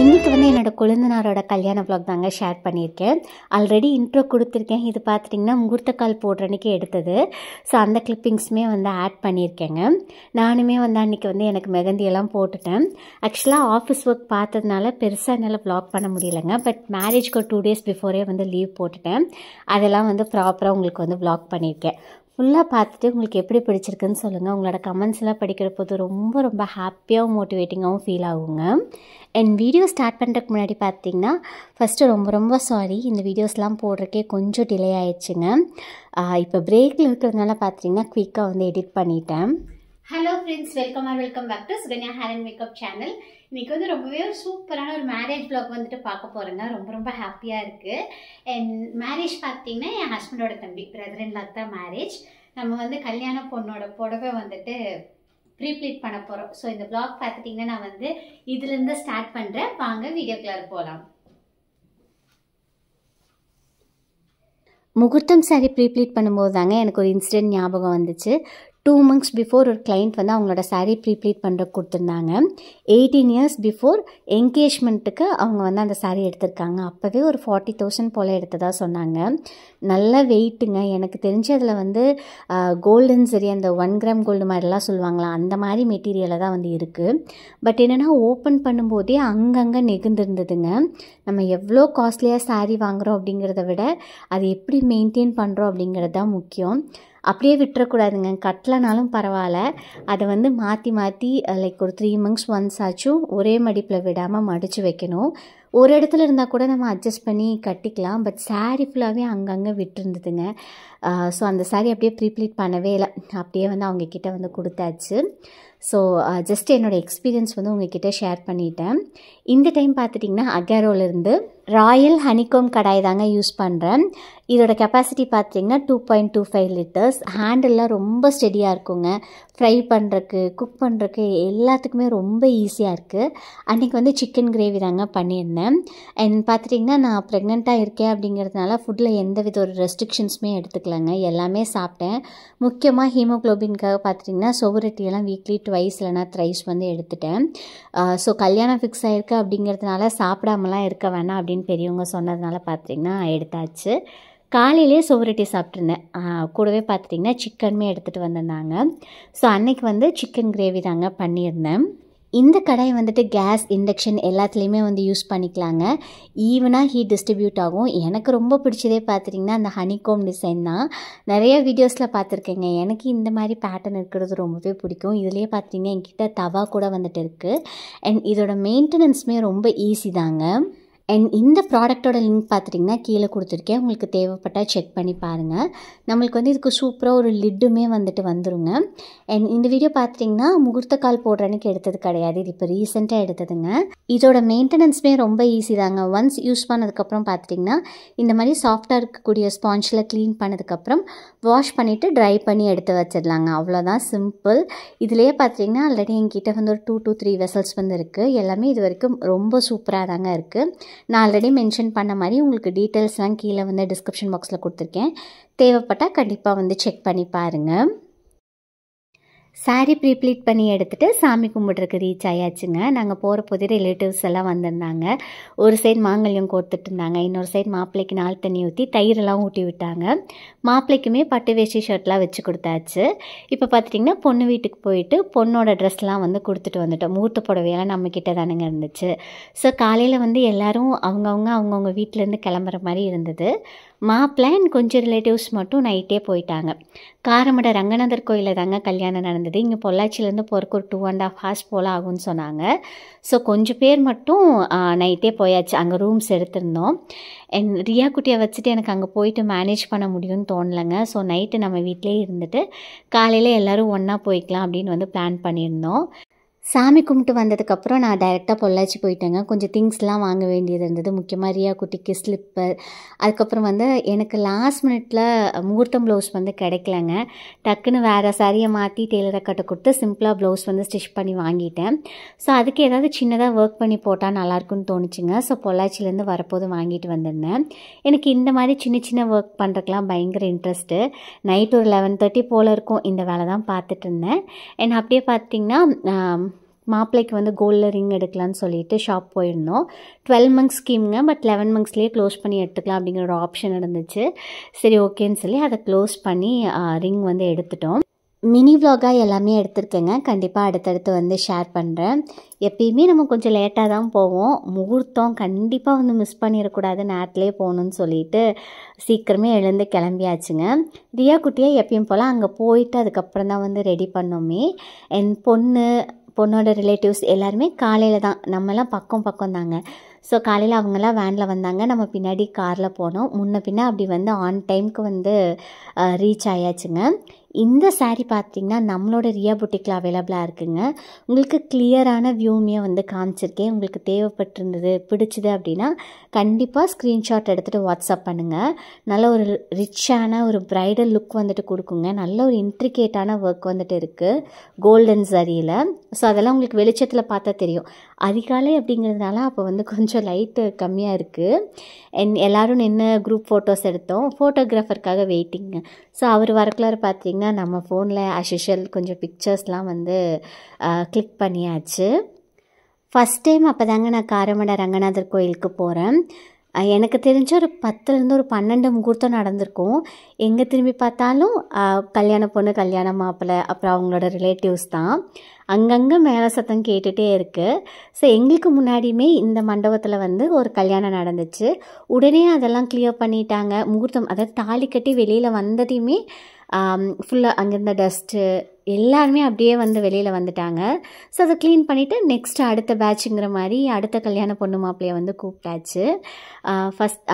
இன்றைக்கி வந்து என்னோடய கொழுந்தனாரோட கல்யாண வ்ளாக் தாங்க ஷேர் பண்ணியிருக்கேன். ஆல்ரெடி இன்ட்ரோ கொடுத்துருக்கேன். இது பார்த்துட்டிங்கன்னா முகூர்த்த கால் போடுற அன்றைக்கி எடுத்தது. ஸோ அந்த கிளிப்பிங்ஸுமே வந்து ஆட் பண்ணியிருக்கேங்க. நானுமே வந்து அன்றைக்கி வந்து எனக்கு மெகந்தியெல்லாம் போட்டுட்டேன். ஆக்சுவலாக ஆஃபீஸ் ஒர்க் பார்த்ததுனால பெருசாக என்னால் வ்ளாக் பண்ண முடியலைங்க. பட் மேரேஜ்க்கு ஒரு 2 days பிஃபோரே வந்து லீவ் போட்டுட்டேன். அதெல்லாம் வந்து ப்ராப்பராக உங்களுக்கு வந்து வ்ளாக் பண்ணியிருக்கேன். ஃபுல்லாக பார்த்துட்டு உங்களுக்கு எப்படி பிடிச்சிருக்குன்னு சொல்லுங்கள். உங்களோட கமெண்ட்ஸ் எல்லாம் படிக்கிற போது ரொம்ப ரொம்ப ஹாப்பியாகவும் மோட்டிவேட்டிங்காகவும் ஃபீல் ஆகுங்க. அண்ட் வீடியோ ஸ்டார்ட் பண்ணுறதுக்கு முன்னாடி பார்த்தீங்கன்னா ஃபஸ்ட்டு ரொம்ப ரொம்ப சாரி, இந்த வீடியோஸ்லாம் போடுறக்கே கொஞ்சம் டிலே ஆயிடுச்சுங்க. இப்போ பிரேக்கில் இருக்கிறதுனால பார்த்தீங்கன்னா குயிக்காக வந்து எடிட் பண்ணிட்டேன். Hello friends, welcome back to Sukanya hair and makeup channel. இன்றைக்கி வந்து ரொம்பவே ஒரு சூப்பரான ஒரு மேரேஜ் வ்ளாக் வந்துட்டு பார்க்க போகிறேங்க. ரொம்ப ரொம்ப ஹாப்பியாக இருக்குது. அண்ட் மேரேஜ் பார்த்தீங்கன்னா என் ஹஸ்பண்டோட தம்பி பிரதர் இன் லா தான் மேரேஜ். நம்ம வந்து கல்யாண பொண்ணோட புடவை வந்துட்டு ப்ரீப்ளீட் பண்ண போகிறோம். ஸோ இந்த வ்ளாக் பார்த்துட்டிங்கன்னா நான் வந்து இதுலேருந்து ஸ்டார்ட் பண்ணுறேன். வாங்க வீடியோக்குள்ளார போகலாம். முகூர்த்தம் சாரி ப்ரீப்ளீட் பண்ணும்போது தாங்க எனக்கு ஒரு இன்சிடென்ட் ஞாபகம் வந்துச்சு. 2 months பிஃபோர் ஒரு கிளைண்ட் வந்து அவங்களோட சாரீ ப்ரீப்ளீட் பண்ணுறதுக்கு கொடுத்துருந்தாங்க. 18 years பிஃபோர் என்கேஜ்மெண்ட்டுக்கு அவங்க வந்து அந்த சாரீ எடுத்திருக்காங்க. அப்போவே ஒரு 40,000 போல் எடுத்ததாக சொன்னாங்க. நல்ல வெயிட்டுங்க. எனக்கு தெரிஞ்சு அதில் வந்து கோல்டன் சரி அந்த 1 gram கோல்டு மாதிரிலாம் சொல்லுவாங்களா, அந்த மாதிரி மெட்டீரியலில் தான் வந்து இருக்குது. பட் என்னென்னா ஓப்பன் பண்ணும்போதே அங்கங்கே நெகுந்திருந்ததுங்க. நம்ம எவ்வளோ காஸ்ட்லியாக சாரீ வாங்குகிறோம் அப்படிங்கிறத விட அது எப்படி மெயின்டைன் பண்ணுறோம் அப்படிங்கிறது தான் முக்கியம். அப்படியே விட்டுறக்கூடாதுங்க. கட்டலனாலும் பரவாயில்ல, அதை வந்து மாற்றி மாற்றி லைக் ஒரு 3 months ஒன்ஸ் ஆச்சும் ஒரே மடிப்பில் விடாமல் மடித்து வைக்கணும். ஒரு இடத்துல இருந்தால் கூட நம்ம அட்ஜஸ்ட் பண்ணி கட்டிக்கலாம். பட் சாரீ ஃபுல்லாகவே அங்கங்கே விட்டுருந்ததுங்க. ஸோ அந்த சாரீ அப்படியே ப்ரீப்ளீட் பண்ணவே இல்லை, அப்படியே வந்து அவங்கக்கிட்ட வந்து கொடுத்தாச்சு. ஸோ ஜஸ்ட் என்னோடய எக்ஸ்பீரியன்ஸ் வந்து உங்ககிட்ட ஷேர் பண்ணிட்டேன். இந்த டைம் பார்த்துட்டிங்கன்னா அகேரோலேருந்து ராயல் ஹனிகோம் கடாய் தாங்க யூஸ் பண்ணுறேன். இதோட கெப்பாசிட்டி பார்த்திங்கன்னா 2.25 liters. ஹேண்டல்லாம் ரொம்ப ஸ்டெடியாக இருக்குங்க. ஃப்ரை பண்ணுறக்கு, குக் பண்ணுறக்கு எல்லாத்துக்குமே ரொம்ப ஈஸியாக இருக்குது. அன்றைக்கி வந்து சிக்கன் கிரேவி தாங்க பண்ணியிருந்தேன். அண்ட் பார்த்துட்டிங்கன்னா நான் ப்ரெக்னெண்ட்டாக இருக்கேன் அப்படிங்கிறதுனால ஃபுட்டில் எந்த வித ஒரு ரெஸ்ட்ரிக்ஷன்ஸுமே எடுத்துக்கலாங்க. எல்லாமே சாப்பிட்டேன். முக்கியமாக ஹீமோக்ளோபின்காக பார்த்துட்டிங்கன்னா சுவரொட்டியெல்லாம் வீக்லி 2 இல்லைனா 3 வந்து எடுத்துட்டேன். ஸோ கல்யாணம் ஃபிக்ஸ் ஆகிருக்கு அப்படிங்கிறதுனால சாப்பிடாமலாம் இருக்க வேணாம் அப்படின்னு பெரியவங்க சொன்னதுனால பார்த்திங்கன்னா எடுத்தாச்சு. காலையிலே சுவரொட்டி சாப்பிட்ருந்தேன். கூடவே பார்த்துட்டிங்கன்னா சிக்கனுமே எடுத்துகிட்டு வந்திருந்தாங்க. ஸோ அன்றைக்கி வந்து சிக்கன் கிரேவி தாங்க பண்ணியிருந்தேன். இந்த கடாய் வந்துட்டு கேஸ், இண்டக்ஷன் எல்லாத்துலேயுமே வந்து யூஸ் பண்ணிக்கலாங்க. ஈவனாக ஹீட் டிஸ்ட்ரிபியூட் ஆகும். எனக்கு ரொம்ப பிடிச்சதே பார்த்துட்டிங்கன்னா அந்த ஹனிகோம் டிசைன் தான். நிறைய வீடியோஸில் பார்த்துருக்கேங்க. எனக்கு இந்த மாதிரி பேட்டர்ன் இருக்கிறது ரொம்பவே பிடிக்கும். இதுலேயே பார்த்திங்கன்னா என்கிட்ட தவா கூட வந்துட்டு இருக்குது. அண்ட் இதோட மெயின்டெனன்ஸுமே ரொம்ப ஈஸி தாங்க. அண்ட் இந்த ப்ராடக்டோட லிங்க் பார்த்துட்டிங்கன்னா கீழே கொடுத்துருக்கேன். உங்களுக்கு தேவைப்பட்டால் செக் பண்ணி பாருங்கள். நம்மளுக்கு வந்து இதுக்கு சூப்பராக ஒரு லிட்டுமே வந்துட்டு வந்துருங்க. அண்ட் இந்த வீடியோ பார்த்துட்டிங்கன்னா முகூர்த்த கால் போடுற அன்றைக்கி எடுத்தது கிடையாது, இது இப்போ ரீசெண்டாக எடுத்ததுங்க. இதோட மெயின்டெனன்ஸுமே ரொம்ப ஈஸி தாங்க. ஒன்ஸ் யூஸ் பண்ணதுக்கப்புறம் பார்த்துட்டிங்கன்னா இந்த மாதிரி சாஃப்டாக இருக்கக்கூடிய ஸ்பாஞ்சில் க்ளீன் பண்ணதுக்கப்புறம் வாஷ் பண்ணிவிட்டு ட்ரை பண்ணி எடுத்து வச்சிடலாங்க. அவ்வளோதான், சிம்பிள். இதுலேயே பார்த்துட்டிங்கன்னா ஆல்ரெடி என்கிட்ட வந்து ஒரு 2 to 3 vessels வந்து இருக்குது. எல்லாமே இது வரைக்கும் ரொம்ப சூப்பராக தாங்க இருக்குது. நான் ஆல்ரெடி மென்ஷன் பண்ண மாதிரி உங்களுக்கு டீட்டெயில்ஸ்லாம் கீழே வந்து டிஸ்கிரிப்ஷன் பாக்ஸில் கொடுத்துருக்கேன். தேவைப்பட்டால் கண்டிப்பாக வந்து செக் பண்ணி பாருங்கள். சாரீ ப்ரீப்ளீட் பண்ணி எடுத்துகிட்டு சாமி கும்பிட்றதுக்கு ரீச் ஆயாச்சுங்க. நாங்கள் போகிற போதே ரிலேட்டிவ்ஸ் எல்லாம் வந்திருந்தாங்க. ஒரு சைடு மாங்கல்யம் கோர்த்துட்டு இருந்தாங்க, இன்னொரு சைடு மாப்பிள்ளைக்கு நாள் தண்ணி ஊற்றி தயிரெல்லாம் ஊட்டி விட்டாங்க. மாப்பிள்ளைக்குமே பட்டு வேஷ்டி ஷர்ட்லாம் வச்சு கொடுத்தாச்சு. இப்போ பார்த்துட்டிங்கன்னா பொண்ணு வீட்டுக்கு போயிட்டு பொண்ணோட ட்ரெஸ்லாம் வந்து கொடுத்துட்டு வந்துட்டோம். முகூர்த்த புடவையெல்லாம் நம்மக்கிட்ட தானுங்க இருந்துச்சு. ஸோ காலையில் வந்து எல்லோரும் அவங்கவுங்க வீட்டிலேருந்து கிளம்புற மாதிரி இருந்தது. மாப்பிள்ளை அண்ட் கொஞ்சம் ரிலேட்டிவ்ஸ் மட்டும் நைட்டே போயிட்டாங்க. காரமடை ரங்கநாதர் கோயிலில் தாங்க கல்யாணம் நடந்தது. இங்கே பொள்ளாச்சியிலேருந்து போகிறக்கு ஒரு 2.5 hours போல் ஆகும்னு சொன்னாங்க. ஸோ கொஞ்சம் பேர் மட்டும் நைட்டே போயாச்சு. அங்கே ரூம்ஸ் எடுத்திருந்தோம். அண்ட் ரியா குட்டியை வச்சுட்டு எனக்கு அங்கே போயிட்டு மேனேஜ் பண்ண முடியும்னு தோணலைங்க. ஸோ நைட்டு நம்ம வீட்டிலே இருந்துட்டு காலையில் எல்லோரும் ஒன்றா போய்க்கலாம் அப்படின்னு வந்து பிளான் பண்ணியிருந்தோம். சாமி கும்பிட்டு வந்ததுக்கப்புறம் நான் டைரெக்டாக பொள்ளாச்சி போயிட்டேங்க. கொஞ்சம் திங்ஸ்லாம் வாங்க வேண்டியது இருந்தது. முக்கியமாக ரியா குட்டிக்கு ஸ்லிப்பர், அதுக்கப்புறம் வந்து எனக்கு லாஸ்ட் மினிட்ல முகூர்த்தம் ப்ளவுஸ் வந்து கிடைக்கலங்க. டக்குன்னு வேறு சாரியை மாற்றி டெய்லரை கட்ட கொடுத்து சிம்பிளாக ப்ளவுஸ் வந்து ஸ்டிச் பண்ணி வாங்கிட்டேன். ஸோ அதுக்கு ஏதாவது சின்னதாக ஒர்க் பண்ணி போட்டால் நல்லாயிருக்குன்னு தோணுச்சுங்க. ஸோ பொள்ளாச்சிலேருந்து வரப்போது வாங்கிட்டு வந்திருந்தேன். எனக்கு இந்த மாதிரி சின்ன சின்ன ஒர்க் பண்ணுறதுக்கெலாம் பயங்கர இன்ட்ரெஸ்ட்டு. நைட் ஒரு 11:30 போல் இருக்கும் இந்த வேலை தான் பார்த்துட்டு இருந்தேன். அப்படியே பார்த்திங்கன்னா மாப்பிள்ளைக்கு வந்து கோல்டில் ரிங் எடுக்கலான்னு சொல்லிட்டு ஷாப் போயிருந்தோம். 12 மந்த்ஸ் ஸ்கீம்ங்க, பட் 11 மந்த்ஸ்லேயே க்ளோஸ் பண்ணி எடுத்துக்கலாம் அப்படிங்கிற ஒரு ஆப்ஷன் இருந்துச்சு. சரி ஓகேன்னு சொல்லி அதை க்ளோஸ் பண்ணி ரிங் வந்து எடுத்துட்டோம். மினி விலாகாக எல்லாமே எடுத்திருக்கேங்க. கண்டிப்பாக அடுத்தடுத்து வந்து ஷேர் பண்ணுறேன். எப்பயுமே நம்ம கொஞ்சம் லேட்டாக தான் போவோம். முகூர்த்தம் கண்டிப்பாக வந்து மிஸ் பண்ணிடக்கூடாது, நேரத்துலேயே போகணுன்னு சொல்லிட்டு சீக்கிரமே எழுந்து கிளம்பியாச்சுங்க. ரியா குட்டியை எப்பயும் போல் அங்கே போயிட்டு அதுக்கப்புறம் தான் வந்து ரெடி பண்ணோமே. என் பொண்ணோட ரிலேட்டிவ்ஸ் எல்லாருமே காலையில் தான், நம்மலாம் பக்கம் தாங்க. ஸோ காலையில் அவங்கெல்லாம் வேனில் வந்தாங்க, நம்ம பின்னாடி காரில் போனோம். முன்ன பின்ன அப்படி வந்து ஆன் டைமுக்கு வந்து ரீச் ஆயாச்சுங்க. இந்த சாரீ பார்த்திங்கன்னா நம்மளோட ரியா புட்டிக்கில் அவைலபிளாக இருக்குங்க. உங்களுக்கு கிளியரான வியூமே வந்து காமிச்சிருக்கேன். உங்களுக்கு தேவைப்பட்டிருந்தது, பிடிச்சிது அப்படின்னா கண்டிப்பாக ஸ்க்ரீன்ஷாட் எடுத்துகிட்டு வாட்ஸ்அப் பண்ணுங்கள். நல்ல ஒரு ரிச்சான ஒரு ப்ரைடல் லுக் வந்துட்டு கொடுக்குங்க. நல்ல ஒரு இன்ட்ரிகேட்டான ஒர்க் வந்துட்டு இருக்குது கோல்டன் சரியில். ஸோ அதெல்லாம் உங்களுக்கு வெளிச்சத்தில் பார்த்தா தெரியும். அதிகாலை அப்படிங்கிறதுனால அப்போ வந்து கொஞ்சம் லைட்டு கம்மியாக இருக்குது. எல்லோரும் நின்று குரூப் ஃபோட்டோஸ் எடுத்தோம். ஃபோட்டோகிராஃபருக்காக வெயிட்டிங்க. ஸோ அவர் வரக்குள்ளார பார்த்திங்கன்னா நம்ம ஃபோனில் அஷிஷல் கொஞ்சம் பிக்சர்ஸ்லாம் வந்து கிளிக் பண்ணியாச்சு. ஃபஸ்ட் டைம் அப்போ தாங்க நான் காரமடை ரங்கநாதர் கோயிலுக்கு போகிறேன். எனக்கு தெரிஞ்ச ஒரு 10லேருந்து ஒரு 12 முகூர்த்தம் நடந்திருக்கும். எங்கே திரும்பி பார்த்தாலும் கல்யாண பொண்ணு, கல்யாண மாப்பிள்ளை, அப்புறம் அவங்களோட ரிலேட்டிவ்ஸ் தான். அங்கங்கே மேலே சத்தம் கேட்டுகிட்டே இருக்குது. ஸோ எங்களுக்கு முன்னாடியுமே இந்த மண்டபத்தில் வந்து ஒரு கல்யாணம் நடந்துச்சு. உடனே அதெல்லாம் கிளியர் பண்ணிட்டாங்க. முகூர்த்தம் அதாவது தாலி கட்டி வெளியில் வந்ததையுமே ஃபுல்லாக அங்கேருந்த டஸ்ட்டு எல்லாருமே அப்படியே வந்து வெளியில் வந்துட்டாங்க. ஸோ அதை க்ளீன் பண்ணிவிட்டு நெக்ஸ்ட்டு அடுத்த பேட்சுங்கிற மாதிரி அடுத்த கல்யாண பொண்ணு மாப்பிள்ளையை வந்து கூப்பிட்டாச்சு.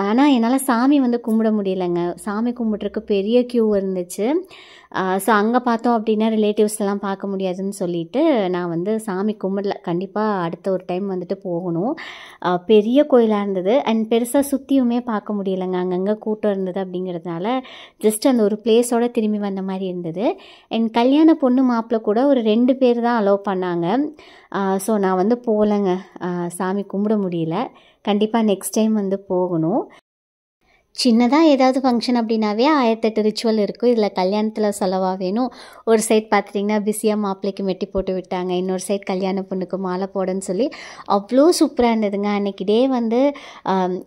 ஆனால் என்னால் சாமி வந்து கும்பிட முடியலைங்க. சாமி கும்பிட்றதுக்கு பெரிய க்யூ இருந்துச்சு. ஸோ அங்கே பார்த்தோம் அப்படின்னா ரிலேட்டிவ்ஸ் எல்லாம் பார்க்க முடியாதுன்னு சொல்லிட்டு நான் வந்து சாமி கும்பிடல. கண்டிப்பாக அடுத்த ஒரு டைம் வந்துட்டு போகணும். பெரிய கோயிலாக இருந்தது அண்ட் பெருசாக சுற்றியுமே பார்க்க முடியலைங்க. அங்கங்கே கூட்டம் இருந்தது அப்படிங்கிறதுனால ஜஸ்ட் அந்த ஒரு பிளேஸோடு திரும்பி வந்த மாதிரி இருந்தது. அண்ட் கல்யாண பொண்ணு மாப்பிள்ளை கூட ஒரு 2 பேர் தான் அலோவ் பண்ணாங்க. ஸோ நான் வந்து போகலைங்க, சாமி கும்பிட முடியல. கண்டிப்பாக நெக்ஸ்ட் டைம் வந்து போகணும். சின்னதாக ஏதாவது ஃபங்க்ஷன் அப்படின்னாவே 1008 ரிச்சுவல் இருக்கும். இதில் கல்யாணத்தில் சொல்லவா வேணும். ஒரு சைட் பார்த்துட்டிங்கன்னா பிஸியாக மாப்பிள்ளைக்கு மெட்டி போட்டு விட்டாங்க, இன்னொரு சைட் கல்யாண பொண்ணுக்கு மாலை போடுன்னு சொல்லி அவ்வளோ சூப்பராக இருந்ததுங்க. அன்றைக்கி டே வந்து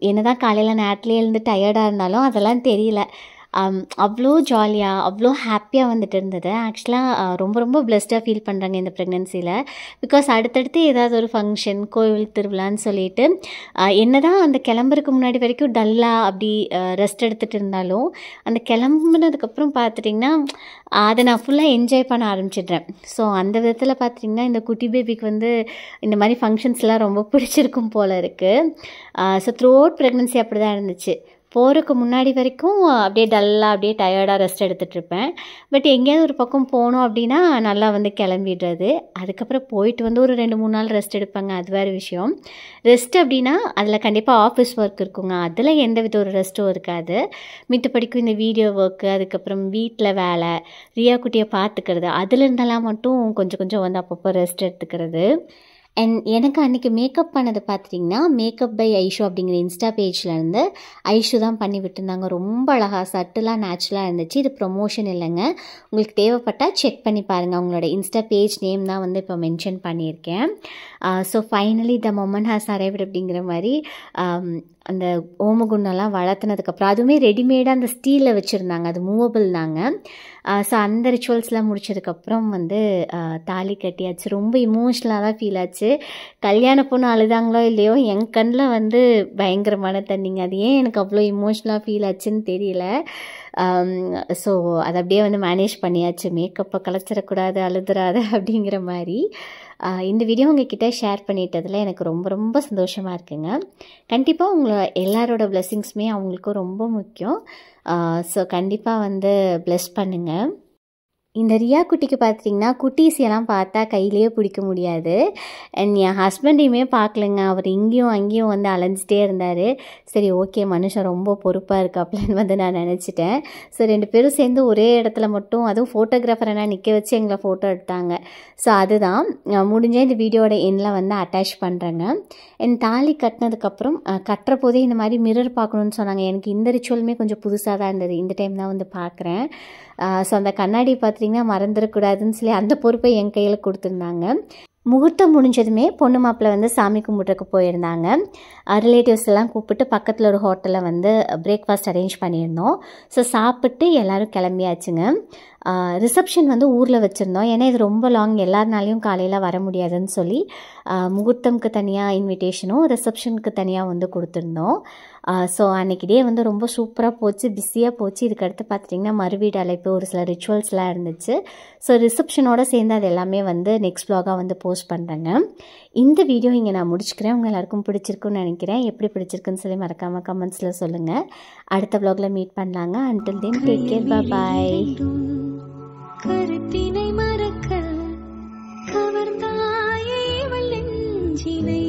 என்ன தான் காலையில் நேரத்துலேயே எழுந்து டயர்டாக இருந்தாலும் அதெல்லாம் தெரியல. அவ்வளோ ஜாலியாக அவ்வளோ ஹாப்பியாக வந்துட்டு இருந்தது. ஆக்சுவலாக ரொம்ப பிளெஸ்டாக ஃபீல் பண்ணுறாங்க இந்த ப்ரெக்னென்சியில். பிகாஸ் அடுத்தடுத்து ஏதாவது ஒரு ஃபங்க்ஷன், கோவில் திருவிழான்னு சொல்லிட்டு என்ன தான் அந்த கிளம்புறதுக்கு முன்னாடி வரைக்கும் டல்லாக அப்படி ரெஸ்ட் எடுத்துகிட்டு இருந்தாலும் அந்த கிளம்புனதுக்கப்புறம் பார்த்துட்டிங்கன்னா அதை நான் ஃபுல்லாக என்ஜாய் பண்ண ஆரம்பிச்சிடுறேன். ஸோ அந்த விதத்தில் பார்த்திங்கன்னா இந்த குட்டி பேபிக்கு வந்து இந்த மாதிரி ஃபங்க்ஷன்ஸ்லாம் ரொம்ப பிடிச்சிருக்கும் போல் இருக்குது. ஸோ த்ரூ அவுட் ப்ரெக்னென்சி அப்படி தான் இருந்துச்சு. போகிறதுக்கு முன்னாடி வரைக்கும் அப்படியே டல்லாக அப்படியே டயர்டாக ரெஸ்ட் எடுத்துகிட்ருப்பேன். பட் எங்கேயாவது ஒரு பக்கம் போனோம் அப்படின்னா நல்லா வந்து கிளம்பிடுறது. அதுக்கப்புறம் போயிட்டு வந்து ஒரு 2-3 நாள் ரெஸ்ட் எடுப்பாங்க, அது வேறு விஷயம். ரெஸ்ட் அப்படின்னா அதில் கண்டிப்பாக ஆஃபீஸ் ஒர்க் இருக்குங்க, அதில் எந்த வித ஒரு ரெஸ்ட்டும் இருக்காது. மித்தபடிக்கும் இந்த வீடியோ ஒர்க்கு, அதுக்கப்புறம் வீட்டில் வேலை, ரியா குட்டியை பார்த்துக்கிறது, அதுலேருந்தெல்லாம் மட்டும் கொஞ்சம் வந்து அப்பப்போ ரெஸ்ட் எடுத்துக்கிறது. அண்ட் எனக்கு அன்றைக்கி மேக்கப் பண்ணது பார்த்திங்கன்னா மேக்கப் பை ஐஷு அப்படிங்கிற இன்ஸ்டா பேஜ்லேருந்து ஐஷு தான் பண்ணி விட்டுருந்தாங்க. ரொம்ப அழகாக சட்டிலாக நேச்சுரலாக இருந்துச்சு. இது ப்ரொமோஷன் இல்லைங்க, உங்களுக்கு தேவைப்பட்டால் செக் பண்ணி பாருங்கள். அவங்களோட இன்ஸ்டா பேஜ் நேம் தான் வந்து இப்போ மென்ஷன் பண்ணியிருக்கேன். So finally the moment has arrived அப்படிங்கிற மாதிரி அந்த ஓமகுண்டெல்லாம் வளர்த்துனதுக்கப்புறம் அதுவுமே ரெடிமேடாக அந்த ஸ்டீலில் வச்சுருந்தாங்க, அது மூவபிள் தாங்க. ஸோ அந்த ரிச்சுவல்ஸ்லாம் முடிச்சதுக்கப்புறம் வந்து தாலி கட்டியாச்சு. ரொம்ப இமோஷ்னலாக தான் ஃபீல் ஆச்சு. கல்யாண பொண்ணு அழுதாங்களோ இல்லையோ என் கண்ணில் வந்து பயங்கரமான தண்ணிங்க. அது ஏன் எனக்கு அவ்வளோ இமோஷ்னலாக ஃபீல் ஆச்சுன்னு தெரியல. ஸோ அதை அப்படியே வந்து மேனேஜ் பண்ணியாச்சு. மேக்கப்பை கலைச்சிடக்கூடாது, அழுதுறாது அப்படிங்கிற மாதிரி. இந்த வீடியோ உங்ககிட்ட ஷேர் பண்ணிட்டதில் எனக்கு ரொம்ப சந்தோஷமாக இருக்குங்க. கண்டிப்பாக உங்களை எல்லாரோட பிளெஸ்ஸிங்ஸுமே அவங்களுக்கும் ரொம்ப முக்கியம். ஸோ கண்டிப்பாக வந்து பிளெஸ் பண்ணுங்கள். இந்த ரியா குட்டிக்கு பார்த்திங்கன்னா குட்டீஸ் எல்லாம் பார்த்தா கையிலேயே பிடிக்க முடியாது. அண்ட் என் ஹஸ்பண்டையுமே பார்க்கலங்க, அவர் இங்கேயும் அங்கேயும் வந்து அலைஞ்சிட்டே இருந்தார். சரி ஓகே, மனுஷன் ரொம்ப பொறுப்பாக இருக்காப்லன்னு வந்து நான் நினச்சிட்டேன். ஸோ 2 பேரும் சேர்ந்து ஒரே இடத்துல மட்டும், அதுவும் ஃபோட்டோகிராஃபரை நிற்க வச்சு எங்களை ஃபோட்டோ எடுத்தாங்க. ஸோ அதுதான் முடிஞ்ச இந்த வீடியோட எண்ணில் வந்து அட்டாச் பண்ணுறேங்க. என் தாலி கட்டினதுக்கப்புறம் கட்டுற போதே இந்த மாதிரி மிரர் பார்க்கணுன்னு சொன்னாங்க. எனக்கு இந்த ரிச்சுவலுமே கொஞ்சம் புதுசாக தான் இருந்தது, இந்த டைம் தான் வந்து பார்க்குறேன். ஸோ அந்த கண்ணாடி பார்த்திங்கன்னா மறந்துடக்கூடாதுன்னு சொல்லி அந்த பொறுப்பை என் கையில் கொடுத்துருந்தாங்க. முகூர்த்தம் முடிஞ்சதுமே பொண்ணு மாப்பிள்ளை வந்து சாமி கும்பிட்றதுக்கு போயிருந்தாங்க. ரிலேட்டிவ்ஸ் எல்லாம் கூப்பிட்டு பக்கத்தில் ஒரு ஹோட்டலில் வந்து பிரேக்ஃபாஸ்ட் அரேஞ்ச் பண்ணியிருந்தோம். ஸோ சாப்பிட்டு எல்லோரும் கிளம்பியாச்சுங்க. ரிசப்ஷன் வந்து ஊரில் வச்சுருந்தோம். ஏன்னா இது ரொம்ப லாங், எல்லாருனாலையும் காலையில் வர முடியாதுன்னு சொல்லி முகூர்த்தம்க்கு தனியாக இன்விடேஷனும் ரிசப்ஷனுக்கு தனியாக வந்து கொடுத்துருந்தோம். ஸோ அன்றைக்கி டே வந்து ரொம்ப சூப்பராக போச்சு, பிஸியாக போச்சு. இதுக்கடுத்து பார்த்துட்டிங்கன்னா மறுவீடு அழைப்பு, ஒரு சில ரிச்சுவல்ஸ்லாம் இருந்துச்சு. ஸோ ரிசப்ஷனோடு சேர்ந்து அது எல்லாமே வந்து நெக்ஸ்ட் வ்ளாகாக வந்து போஸ்ட் பண்ணுறேங்க. இந்த வீடியோ இங்கே நான் முடிச்சுக்கிறேன். உங்கள் எல்லாருக்கும் பிடிச்சிருக்குன்னு நினைக்கிறேன். எப்படி பிடிச்சிருக்குன்னு சொல்லி மறக்காமல் கமெண்ட்ஸில் சொல்லுங்கள். அடுத்த வ்ளாகில் மீட் பண்ணலாங்க. அன்டில் தென் டேக் கேர், பாய். கருத்தினை மறக்க கவர்ந்தாயே நெஞ்சினை